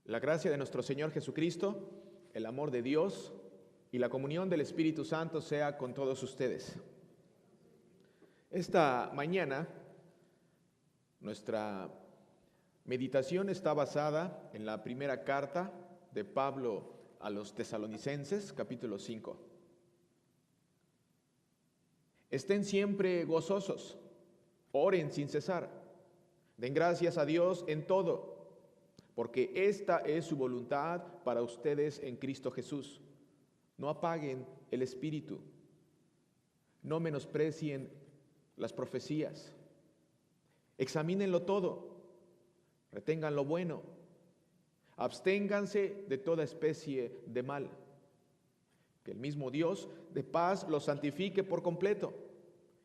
La gracia de nuestro Señor Jesucristo, el amor de Dios y la comunión del Espíritu Santo sea con todos ustedes. Esta mañana nuestra meditación está basada en la primera carta de Pablo a los Tesalonicenses, capítulo 5. Estén siempre gozosos, oren sin cesar, den gracias a Dios en todo, porque esta es su voluntad para ustedes en Cristo Jesús. No apaguen el espíritu, no menosprecien las profecías, examínenlo todo, retengan lo bueno, absténganse de toda especie de mal. Que el mismo Dios de paz los santifique por completo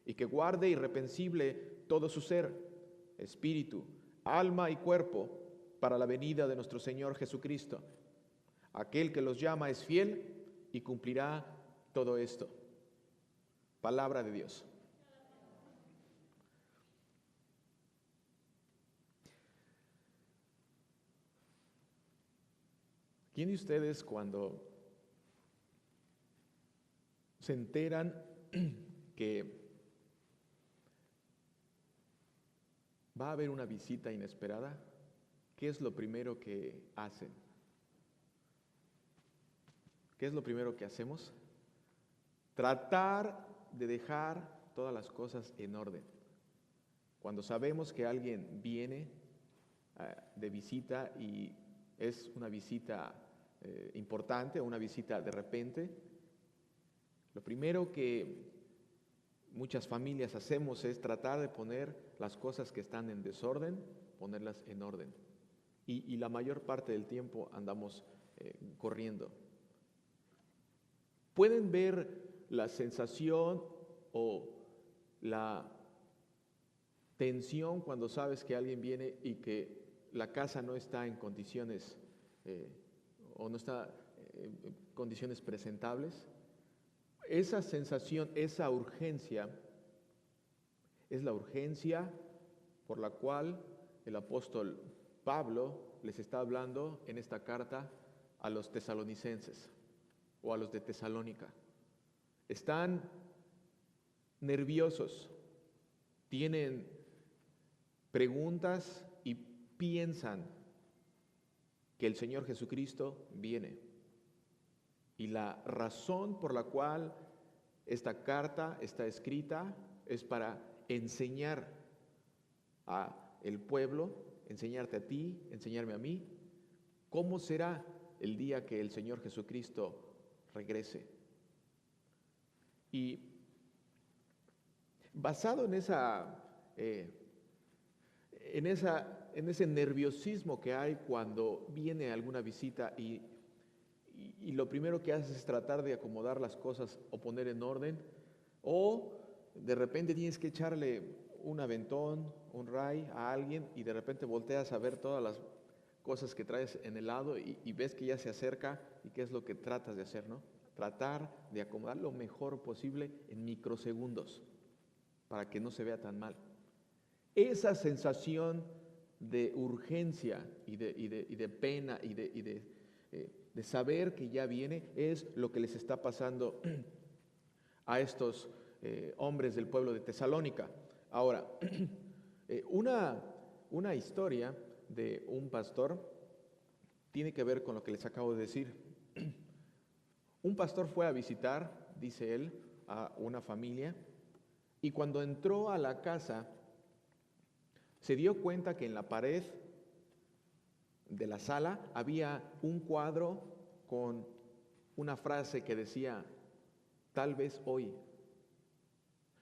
y que guarde irreprensible todo su ser, espíritu, alma y cuerpo para la venida de nuestro Señor Jesucristo. Aquel que los llama es fiel y cumplirá todo esto. Palabra de Dios. ¿Quién de ustedes cuando se enteran que va a haber una visita inesperada, qué es lo primero que hacen? ¿Qué es lo primero que hacemos? Tratar de dejar todas las cosas en orden. Cuando sabemos que alguien viene de visita y es una visita importante, una visita de repente, lo primero que muchas familias hacemos es tratar de poner las cosas que están en desorden, ponerlas en orden. Y la mayor parte del tiempo andamos corriendo. ¿Pueden ver la sensación o la tensión cuando sabes que alguien viene y que la casa no está en condiciones o no está en condiciones presentables? Esa sensación, esa urgencia, es la urgencia por la cual el apóstol Pablo les está hablando en esta carta a los tesalonicenses o a los de Tesalónica. Están nerviosos, tienen preguntas y piensan que el Señor Jesucristo viene. Y la razón por la cual esta carta está escrita es para enseñar al pueblo, enseñarte a ti, enseñarme a mí, cómo será el día que el Señor Jesucristo regrese. Y basado en ese nerviosismo que hay cuando viene alguna visita y lo primero que haces es tratar de acomodar las cosas o poner en orden, o de repente tienes que echarle un aventón, un ray a alguien y de repente volteas a ver todas las cosas que traes en el lado y ves que ya se acerca y qué es lo que tratas de hacer, ¿no? Tratar de acomodar lo mejor posible en microsegundos para que no se vea tan mal. Esa sensación de urgencia y de pena y de saber que ya viene es lo que les está pasando a estos hombres del pueblo de Tesalónica. Ahora, una historia de un pastor tiene que ver con lo que les acabo de decir. Un pastor fue a visitar, dice él, a una familia y cuando entró a la casa se dio cuenta que en la pared de la sala había un cuadro con una frase que decía, tal vez hoy.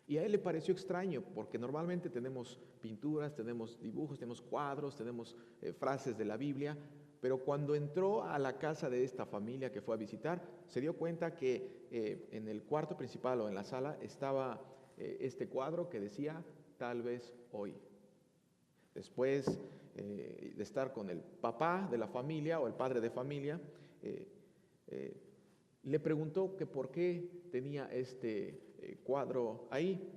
Y a él le pareció extraño, porque normalmente tenemos pinturas, tenemos dibujos, tenemos cuadros, tenemos frases de la Biblia, pero cuando entró a la casa de esta familia que fue a visitar, se dio cuenta que en el cuarto principal o en la sala estaba este cuadro que decía, tal vez hoy. Después de estar con el papá de la familia o el padre de familia, le preguntó que por qué tenía este cuadro ahí.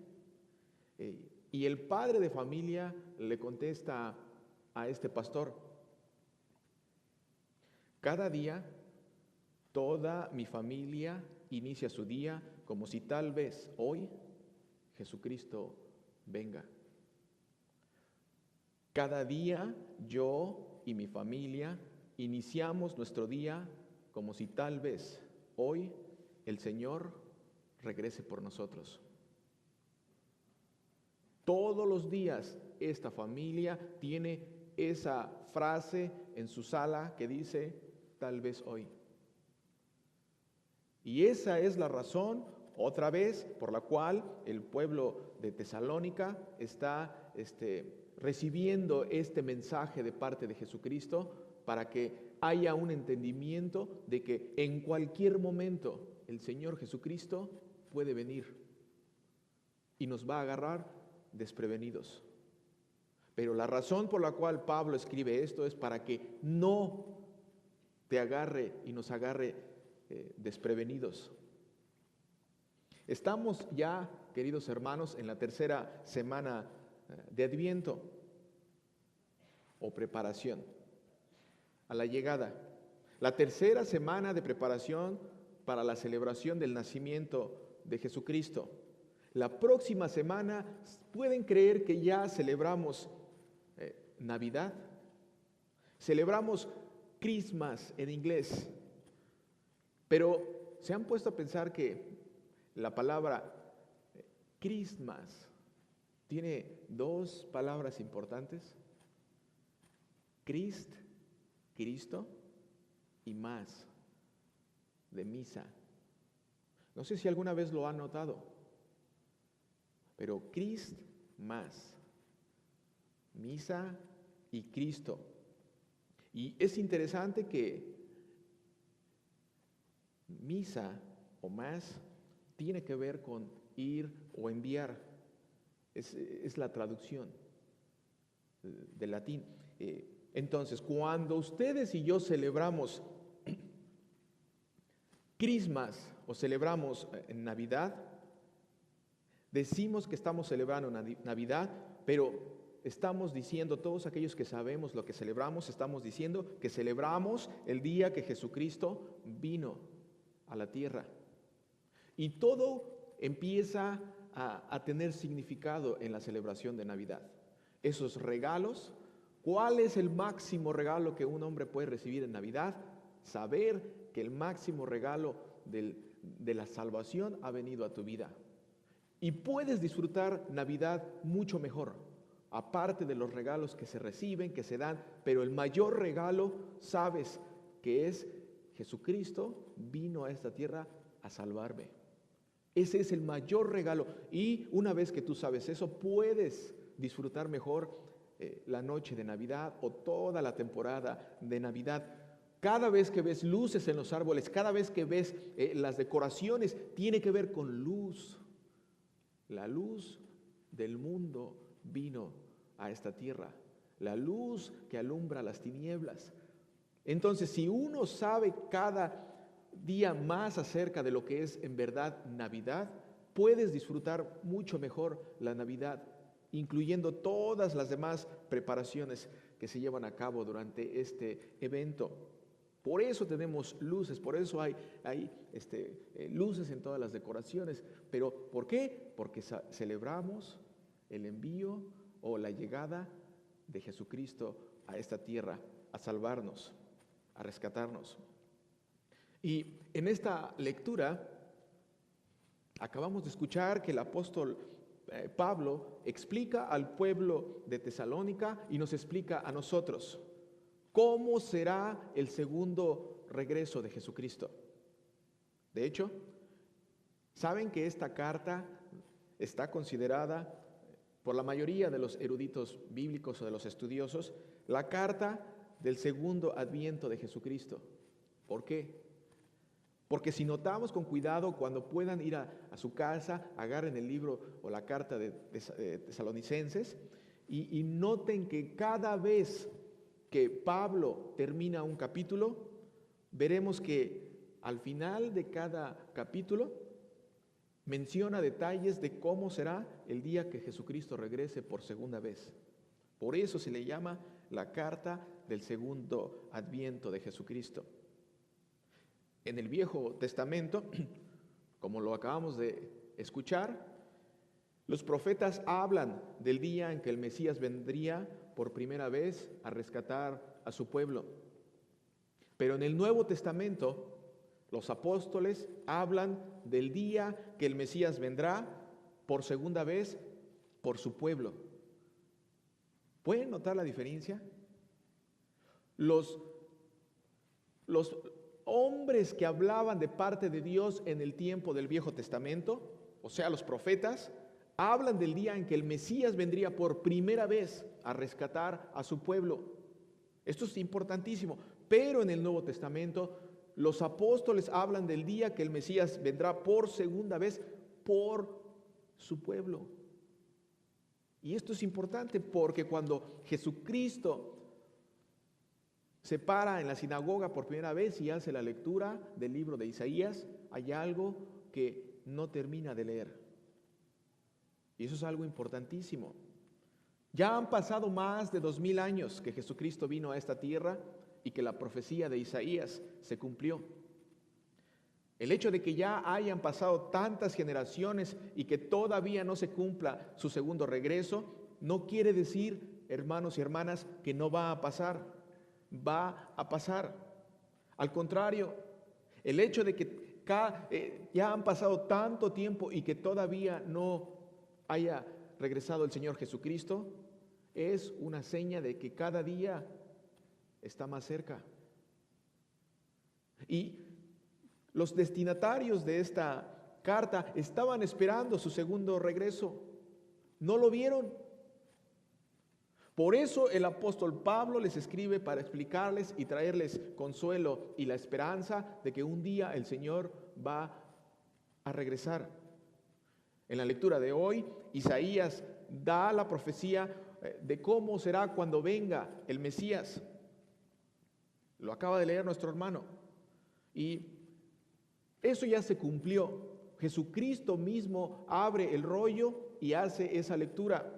Y el padre de familia le contesta a este pastor, Cada día, toda mi familia inicia su día como si tal vez hoy Jesucristo venga. Cada día yo y mi familia iniciamos nuestro día como si tal vez hoy el Señor regrese por nosotros. Todos los días esta familia tiene esa frase en su sala que dice, tal vez hoy. Y esa es la razón, otra vez, por la cual el pueblo de Tesalónica está recibiendo este mensaje de parte de Jesucristo para que haya un entendimiento de que en cualquier momento el Señor Jesucristo puede venir y nos va a agarrar desprevenidos. Pero la razón por la cual Pablo escribe esto es para que no te agarre y nos agarre desprevenidos. Estamos ya, queridos hermanos, en la tercera semana de Adviento o preparación a la llegada. La tercera semana de preparación para la celebración del nacimiento de Jesucristo. La próxima semana, ¿pueden creer que ya celebramos Navidad? Celebramos Christmas en inglés. Pero ¿se han puesto a pensar que la palabra Christmas tiene dos palabras importantes? Christ, Cristo, y más, de misa. No sé si alguna vez lo han notado, pero Christ más, misa y Cristo. Y es interesante que misa o más tiene que ver con ir o enviar. Es la traducción del latín. Entonces, cuando ustedes y yo celebramos Christmas o celebramos Navidad, decimos que estamos celebrando Navidad, pero estamos diciendo, todos aquellos que sabemos lo que celebramos, estamos diciendo que celebramos el día que Jesucristo vino a la tierra. Y todo empieza a tener significado en la celebración de Navidad. Esos regalos, ¿cuál es el máximo regalo que un hombre puede recibir en Navidad? Saber que el máximo regalo de la salvación ha venido a tu vida. Y puedes disfrutar Navidad mucho mejor, aparte de los regalos que se reciben, que se dan, pero el mayor regalo, sabes que es Jesucristo vino a esta tierra a salvarme. Ese es el mayor regalo. Y una vez que tú sabes eso, puedes disfrutar mejor la noche de Navidad o toda la temporada de Navidad. Cada vez que ves luces en los árboles, cada vez que ves las decoraciones, tiene que ver con luz. La luz del mundo vino a esta tierra. La luz que alumbra las tinieblas. Entonces, si uno sabe cada día más acerca de lo que es en verdad Navidad, puedes disfrutar mucho mejor la Navidad, incluyendo todas las demás preparaciones que se llevan a cabo durante este evento. Por eso tenemos luces, por eso hay luces en todas las decoraciones. Pero ¿por qué? Porque celebramos el envío o la llegada de Jesucristo a esta tierra, a salvarnos, a rescatarnos. Y en esta lectura acabamos de escuchar que el apóstol Pablo explica al pueblo de Tesalónica y nos explica a nosotros cómo será el segundo regreso de Jesucristo. De hecho, saben que esta carta está considerada por la mayoría de los eruditos bíblicos o de los estudiosos la carta del segundo adviento de Jesucristo. ¿Por qué? Porque si notamos con cuidado, cuando puedan ir a su casa, agarren el libro o la carta de Tesalonicenses y noten que cada vez que Pablo termina un capítulo, veremos que al final de cada capítulo menciona detalles de cómo será el día que Jesucristo regrese por segunda vez. Por eso se le llama la carta del segundo adviento de Jesucristo. En el Viejo Testamento, como lo acabamos de escuchar, los profetas hablan del día en que el Mesías vendría por primera vez a rescatar a su pueblo. Pero en el Nuevo Testamento, los apóstoles hablan del día que el Mesías vendrá por segunda vez por su pueblo. ¿Pueden notar la diferencia? Los hombres que hablaban de parte de Dios en el tiempo del Viejo Testamento, o sea, los profetas, hablan del día en que el Mesías vendría por primera vez a rescatar a su pueblo. Esto es importantísimo. Pero en el Nuevo Testamento, los apóstoles hablan del día que el Mesías vendrá por segunda vez por su pueblo. Y esto es importante porque cuando Jesucristo se para en la sinagoga por primera vez y hace la lectura del libro de Isaías, hay algo que no termina de leer. Y eso es algo importantísimo. Ya han pasado más de 2000 años que Jesucristo vino a esta tierra y que la profecía de Isaías se cumplió. El hecho de que ya hayan pasado tantas generaciones y que todavía no se cumpla su segundo regreso, no quiere decir, hermanos y hermanas, que no va a pasar. Va a pasar. Al contrario, el hecho de que ya han pasado tanto tiempo y que todavía no haya regresado el Señor Jesucristo, es una seña de que cada día está más cerca. Y los destinatarios de esta carta estaban esperando su segundo regreso. No lo vieron. Por eso el apóstol Pablo les escribe para explicarles y traerles consuelo y la esperanza de que un día el Señor va a regresar. En la lectura de hoy, Isaías da la profecía de cómo será cuando venga el Mesías. Lo acaba de leer nuestro hermano. Y eso ya se cumplió. Jesucristo mismo abre el rollo y hace esa lectura.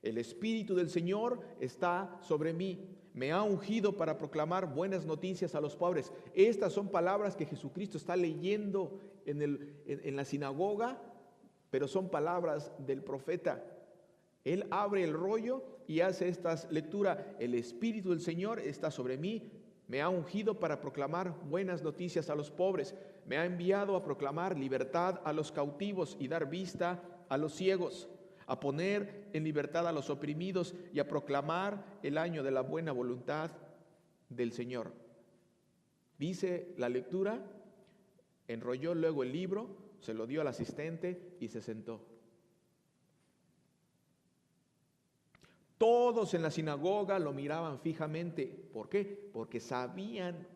El Espíritu del Señor está sobre mí. Me ha ungido para proclamar buenas noticias a los pobres. Estas son palabras que Jesucristo está leyendo en la sinagoga, pero son palabras del profeta. Él abre el rollo y hace esta lectura. El Espíritu del Señor está sobre mí. Me ha ungido para proclamar buenas noticias a los pobres. Me ha enviado a proclamar libertad a los cautivos y dar vista a los ciegos, a poner en libertad a los oprimidos y a proclamar el año de la buena voluntad del Señor. Dice la lectura, enrolló luego el libro, se lo dio al asistente y se sentó. Todos en la sinagoga lo miraban fijamente. ¿Por qué? Porque sabían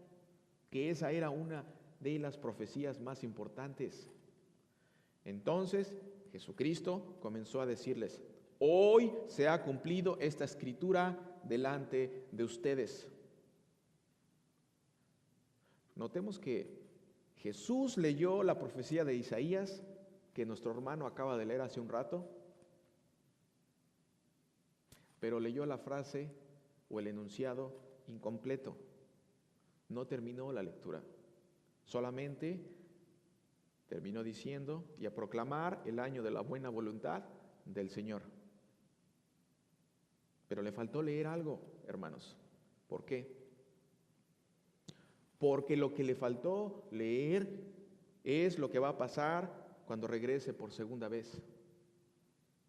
que esa era una de las profecías más importantes. Entonces Jesucristo comenzó a decirles: hoy se ha cumplido esta escritura delante de ustedes. Notemos que Jesús leyó la profecía de Isaías que nuestro hermano acaba de leer hace un rato, pero leyó la frase o el enunciado incompleto. No terminó la lectura. Solamente terminó diciendo: y a proclamar el año de la buena voluntad del Señor. Pero le faltó leer algo, hermanos. ¿Por qué? Porque lo que le faltó leer es lo que va a pasar cuando regrese por segunda vez.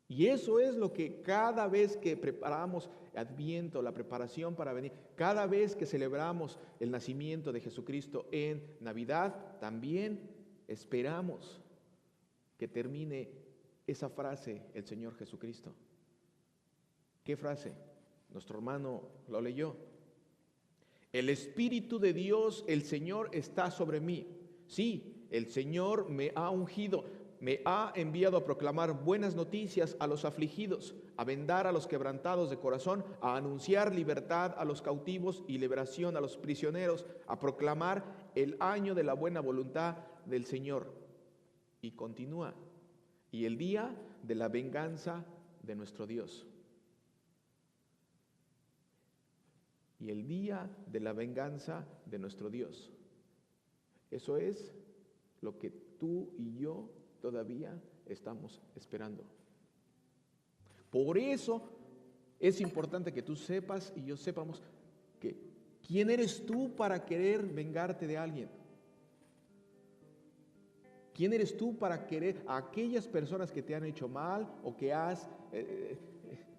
Y eso es lo que cada vez que preparamos Adviento, la preparación para venir, cada vez que celebramos el nacimiento de Jesucristo en Navidad, también esperamos que termine esa frase el Señor Jesucristo. ¿Qué frase? Nuestro hermano lo leyó. El Espíritu de Dios, el Señor, está sobre mí. Sí, el Señor me ha ungido, me ha enviado a proclamar buenas noticias a los afligidos, a vendar a los quebrantados de corazón, a anunciar libertad a los cautivos y liberación a los prisioneros, a proclamar el año de la buena voluntad del Señor. Y continúa, y el día de la venganza de nuestro Dios. y el día de la venganza de nuestro Dios. Eso es lo que tú y yo todavía estamos esperando. Por eso es importante que tú sepas y yo sepamos que quién eres tú para querer vengarte de alguien. ¿Quién eres tú para querer a aquellas personas que te han hecho mal o que has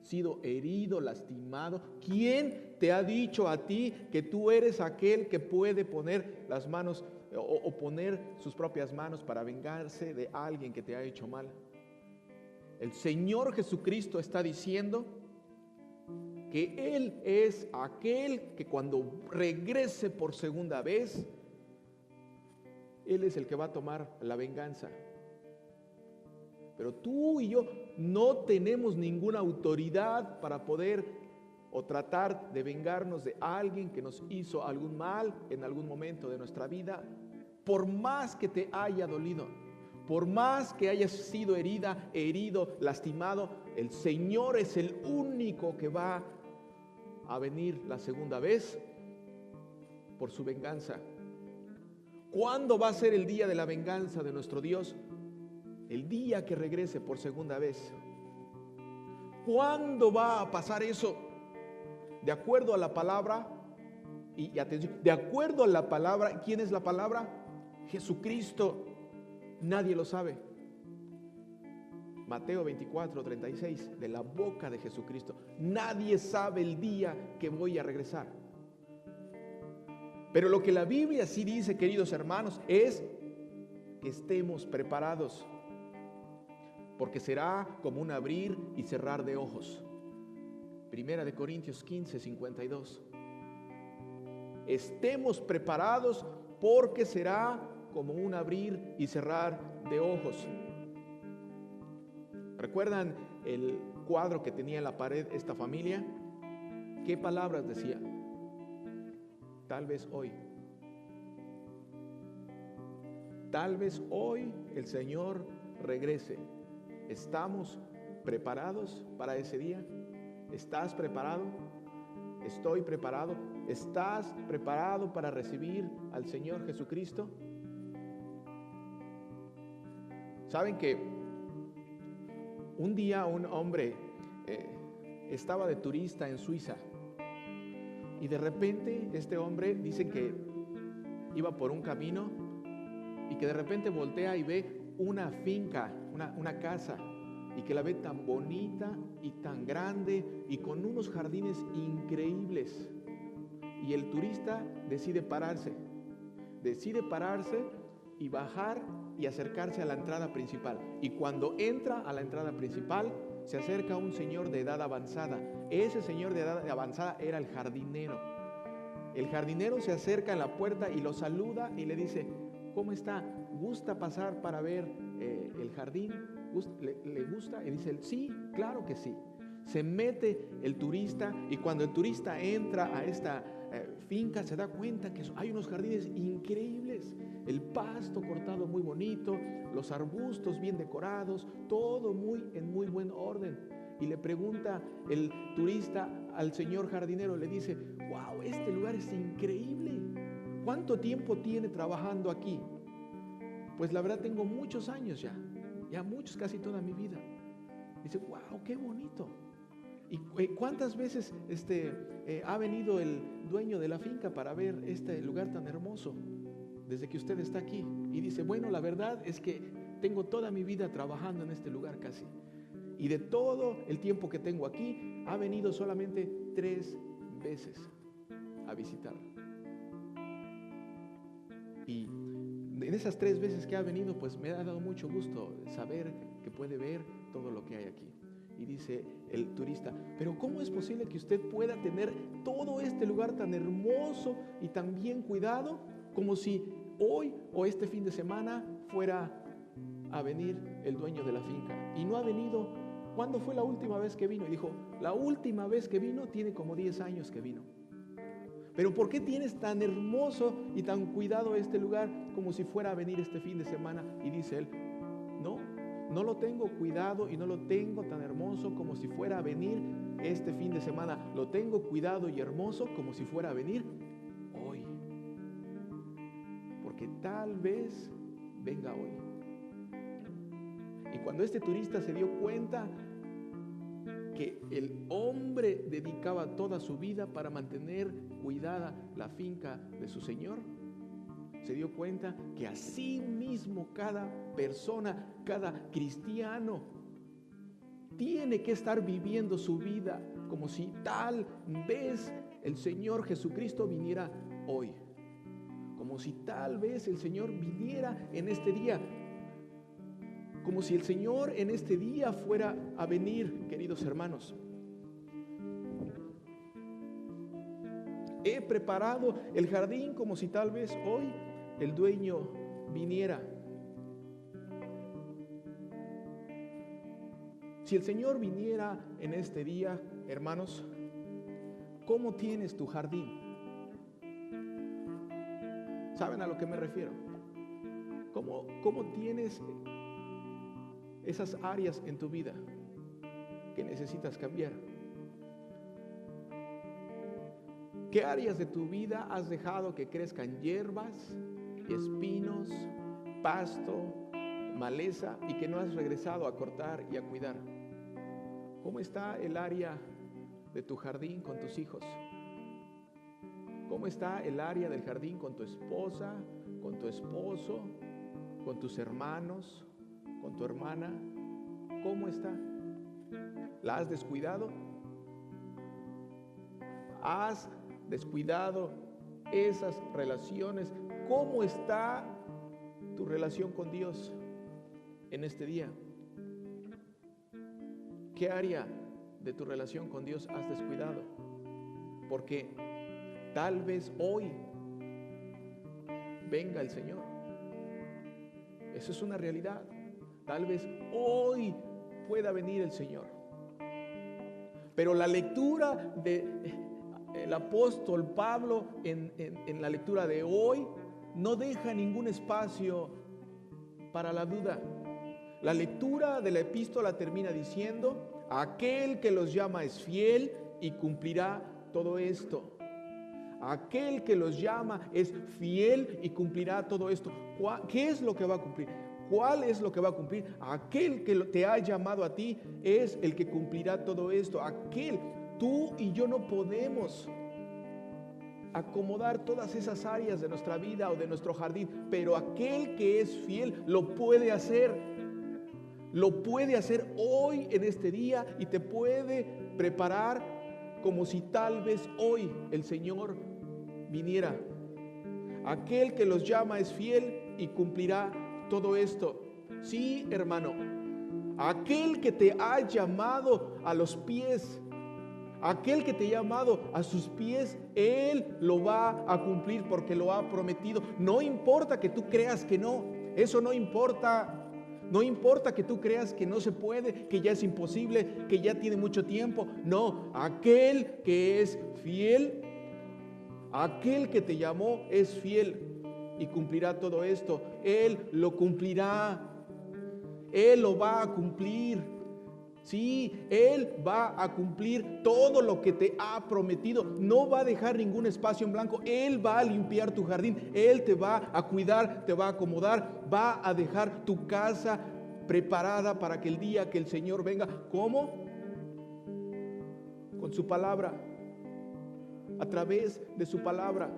sido herido, lastimado? ¿Quién te ha dicho a ti que tú eres aquel que puede poner las manos o poner sus propias manos para vengarse de alguien que te ha hecho mal? El Señor Jesucristo está diciendo que Él es aquel que cuando regrese por segunda vez, Él es el que va a tomar la venganza. Pero tú y yo no tenemos ninguna autoridad para poder o tratar de vengarnos de alguien que nos hizo algún mal en algún momento de nuestra vida, por más que te haya dolido, por más que hayas sido herida, herido, lastimado. El Señor es el único que va a venir la segunda vez por su venganza. ¿Cuándo va a ser el día de la venganza de nuestro Dios? El día que regrese por segunda vez. ¿Cuándo va a pasar eso? De acuerdo a la palabra, y atención, de acuerdo a la palabra, ¿quién es la palabra? Jesucristo. Nadie lo sabe. Mateo 24:36, de la boca de Jesucristo. Nadie sabe el día que voy a regresar. Pero lo que la Biblia sí dice, queridos hermanos, es que estemos preparados, porque será como un abrir y cerrar de ojos. Primera de Corintios 15:52. Estemos preparados porque será como un abrir y cerrar de ojos. ¿Recuerdan el cuadro que tenía en la pared esta familia? ¿Qué palabras decía? Tal vez hoy. Tal vez hoy el Señor regrese. ¿Estamos preparados para ese día? ¿Estás preparado? ¿Estoy preparado? ¿Estás preparado para recibir al Señor Jesucristo? ¿Saben que un día un hombre estaba de turista en Suiza y de repente este hombre dice que iba por un camino y que de repente voltea y ve una finca, una casa, y que la ve tan bonita y tan grande y con unos jardines increíbles? Y el turista decide pararse y bajar y acercarse a la entrada principal. Y cuando entra a la entrada principal, se acerca un señor de edad avanzada. Ese señor de edad avanzada era el jardinero. El jardinero se acerca a la puerta y lo saluda y le dice: ¿cómo está? ¿Gusta pasar para ver el jardín? ¿Le gusta? Y dice: sí, claro que sí. Se mete el turista y cuando el turista entra a esta finca se da cuenta que hay unos jardines increíbles, el pasto cortado muy bonito, los arbustos bien decorados, todo en muy buen orden. Y le pregunta el turista al señor jardinero, le dice: wow, este lugar es increíble. ¿Cuánto tiempo tiene trabajando aquí? Pues la verdad tengo muchos años ya muchos, casi toda mi vida. Dice: wow, qué bonito. ¿Y cuántas veces ha venido el dueño de la finca para ver este lugar tan hermoso desde que usted está aquí? Y dice: bueno, la verdad es que tengo toda mi vida trabajando en este lugar casi. Y de todo el tiempo que tengo aquí, ha venido solamente 3 veces a visitar. Y en esas 3 veces que ha venido, pues me ha dado mucho gusto saber que puede ver todo lo que hay aquí. Y dice el turista: pero ¿cómo es posible que usted pueda tener todo este lugar tan hermoso y tan bien cuidado, como si hoy o este fin de semana fuera a venir el dueño de la finca? Y no ha venido. ¿Cuándo fue la última vez que vino? Y dijo: la última vez que vino tiene como 10 años que vino. Pero ¿por qué tienes tan hermoso y tan cuidado este lugar como si fuera a venir este fin de semana? Y dice él: no lo tengo cuidado y no lo tengo tan hermoso como si fuera a venir este fin de semana lo tengo cuidado y hermoso como si fuera a venir hoy. Porque tal vez venga hoy. Y cuando este turista se dio cuenta que el hombre dedicaba toda su vida para mantener cuidada la finca de su señor, se dio cuenta que así mismo cada persona, cada cristiano tiene que estar viviendo su vida como si tal vez el Señor Jesucristo viniera hoy, como si tal vez el Señor viniera en este día, como si el Señor en este día fuera a venir, queridos hermanos. He preparado el jardín como si tal vez hoy el dueño viniera. Si el Señor viniera en este día, hermanos, ¿cómo tienes tu jardín? ¿Saben a lo que me refiero? ¿Cómo tienes esas áreas en tu vida que necesitas cambiar? ¿Qué áreas de tu vida has dejado que crezcan hierbas, espinos, pasto, maleza y que no has regresado a cortar y a cuidar? ¿Cómo está el área de tu jardín con tus hijos? ¿Cómo está el área del jardín con tu esposa, con tu esposo, con tus hermanos, con tu hermana? ¿Cómo está? ¿La has descuidado? ¿Has descuidado esas relaciones? ¿Cómo está tu relación con Dios en este día? ¿Qué área de tu relación con Dios has descuidado? Porque tal vez hoy venga el Señor. Eso es una realidad. Tal vez hoy pueda venir el Señor. Pero la lectura del apóstol Pablo en la lectura de hoy no deja ningún espacio para la duda. La lectura de la epístola termina diciendo: aquel que los llama es fiel y cumplirá todo esto. Aquel que los llama es fiel y cumplirá todo esto. ¿Qué es lo que va a cumplir? ¿Cuál es lo que va a cumplir? Aquel que te ha llamado a ti es el que cumplirá todo esto. Tú y yo no podemos acomodar todas esas áreas de nuestra vida o de nuestro jardín, pero aquel que es fiel lo puede hacer. Lo puede hacer hoy en este día y te puede preparar como si tal vez hoy el Señor viniera. Aquel que los llama es fiel y cumplirá todo esto. Sí, hermano, aquel que te ha llamado a los pies, aquel que te ha llamado a sus pies, Él lo va a cumplir porque lo ha prometido. No importa que tú creas que no, eso no importa. No importa que tú creas que no se puede, que ya es imposible, que ya tiene mucho tiempo. No, aquel que es fiel, aquel que te llamó es fiel y cumplirá todo esto. Él lo cumplirá. Él lo va a cumplir. Sí, Él va a cumplir todo lo que te ha prometido. No va a dejar ningún espacio en blanco. Él va a limpiar tu jardín. Él te va a cuidar, te va a acomodar. Va a dejar tu casa preparada para que el día que el Señor venga. ¿Cómo? Con su palabra. A través de su palabra.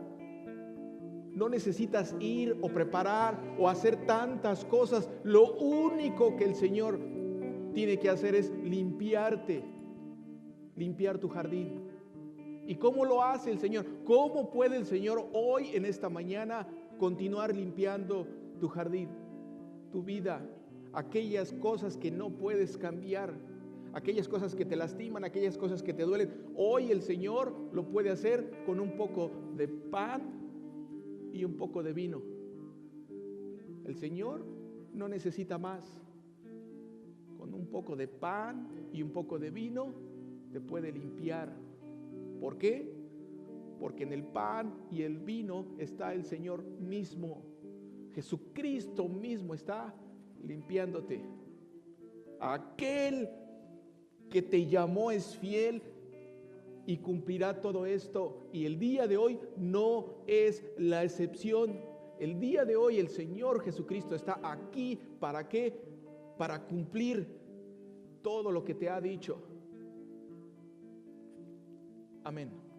No necesitas ir o preparar o hacer tantas cosas. Lo único que el Señor tiene que hacer es limpiarte, limpiar tu jardín. ¿Y cómo lo hace el Señor? ¿Cómo puede el Señor hoy en esta mañana continuar limpiando tu jardín, tu vida, aquellas cosas que no puedes cambiar, aquellas cosas que te lastiman, aquellas cosas que te duelen? Hoy el Señor lo puede hacer con un poco de pan y un poco de vino. El Señor no necesita más. Con un poco de pan y un poco de vino te puede limpiar. ¿Por qué? Porque en el pan y el vino está el Señor mismo. Jesucristo mismo está limpiándote. Aquel que te llamó es fiel y cumplirá todo esto. Y el día de hoy no es la excepción. El día de hoy el Señor Jesucristo está aquí. ¿Para qué? Para cumplir todo lo que te ha dicho. Amén.